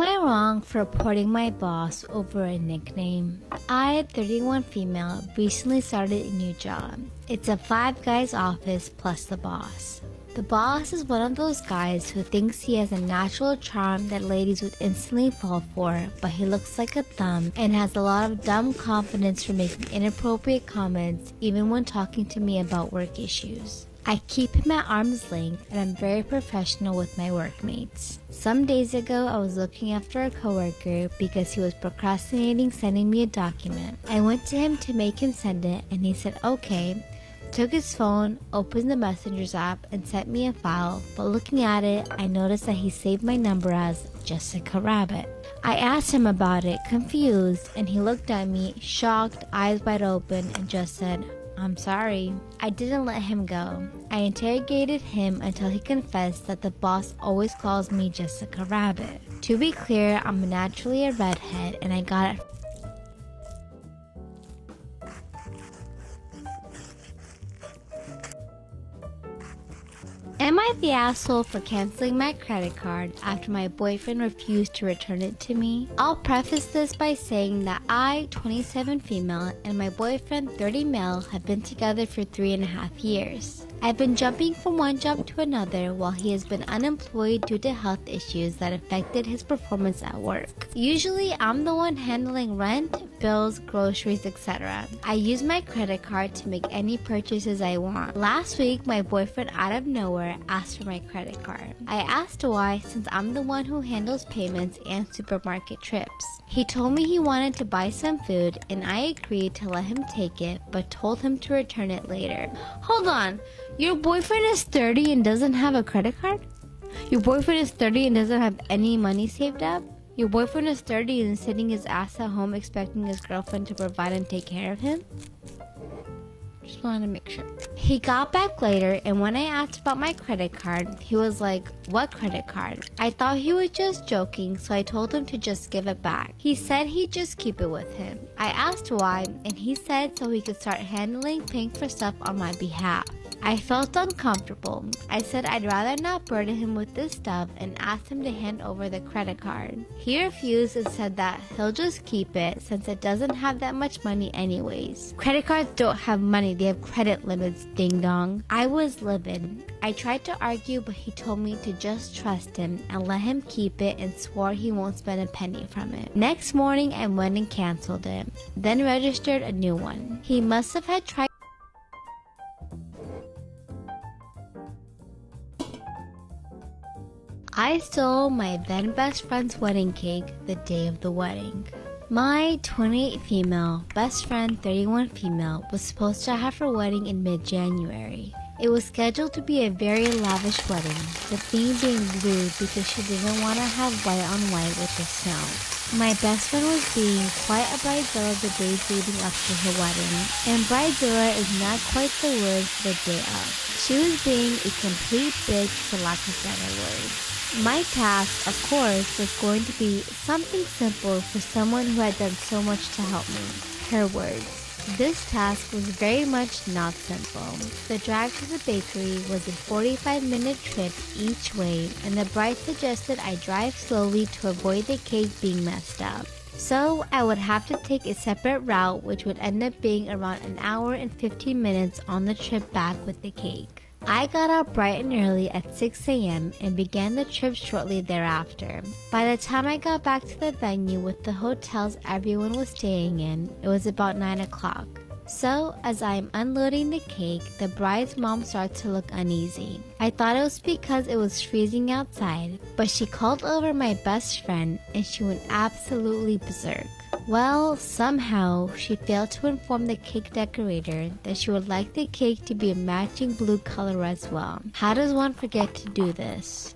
Am I wrong for reporting my boss over a nickname? I, 31 female, recently started a new job. It's a 5 guys office plus the boss. The boss is one of those guys who thinks he has a natural charm that ladies would instantly fall for, but he looks like a thumb and has a lot of dumb confidence for making inappropriate comments even when talking to me about work issues. I keep him at arm's length and I'm very professional with my workmates. Some days ago, I was looking after a coworker because he was procrastinating sending me a document. I went to him to make him send it and he said okay, took his phone, opened the Messengers app and sent me a file, but looking at it, I noticed that he saved my number as Jessica Rabbit. I asked him about it, confused, and he looked at me, shocked, eyes wide open, and just said, "I'm sorry." I didn't let him go. I interrogated him until he confessed that the boss always calls me Jessica Rabbit. To be clear, I'm naturally a redhead and I got it. Am I the asshole for canceling my credit card after my boyfriend refused to return it to me? I'll preface this by saying that I, 27 female, and my boyfriend, 30 male, have been together for 3.5 years. I've been jumping from one job to another while he has been unemployed due to health issues that affected his performance at work. Usually, I'm the one handling rent, bills, groceries, etc. I use my credit card to make any purchases I want. Last week, my boyfriend out of nowhere asked for my credit card. I asked why since I'm the one who handles payments and supermarket trips. He told me he wanted to buy some food and I agreed to let him take it but told him to return it later. Hold on, your boyfriend is 30 and doesn't have a credit card? Your boyfriend is 30 and doesn't have any money saved up? Your boyfriend is 30 and sitting his ass at home expecting his girlfriend to provide and take care of him? Just wanted to make sure. He got back later and when I asked about my credit card, he was like, "What credit card?" I thought he was just joking, so I told him to just give it back. He said he'd just keep it with him. I asked why and he said so he could start handling paying for stuff on my behalf. I felt uncomfortable. I said I'd rather not burden him with this stuff and asked him to hand over the credit card. He refused and said that he'll just keep it since it doesn't have that much money anyways. Credit cards don't have money, they have credit limits, ding dong. I was livid. I tried to argue but he told me to just trust him and let him keep it and swore he won't spend a penny from it. Next morning I went and canceled it, then registered a new one. He must have had tried. I stole my then best friend's wedding cake the day of the wedding. My 28 female, best friend 31 female was supposed to have her wedding in mid-January. It was scheduled to be a very lavish wedding, the theme being blue because she didn't want to have white on white with the snow. My best friend was being quite a bridezilla the days leading up to her wedding, and bridezilla is not quite the word for the day of. She was being a complete bitch for lack of better words. My task, of course, was going to be something simple for someone who had done so much to help me. Her words. This task was very much not simple. The drive to the bakery was a 45-minute trip each way, and the bride suggested I drive slowly to avoid the cake being messed up. So I would have to take a separate route which would end up being around an hour and 15 minutes on the trip back with the cake. I got up bright and early at 6 a.m. and began the trip shortly thereafter. By the time I got back to the venue with the hotels everyone was staying in, it was about 9 o'clock. So, as I am unloading the cake, the bride's mom started to look uneasy. I thought it was because it was freezing outside, but she called over my best friend and she went absolutely berserk. Well, somehow, she failed to inform the cake decorator that she would like the cake to be a matching blue color as well. How does one forget to do this?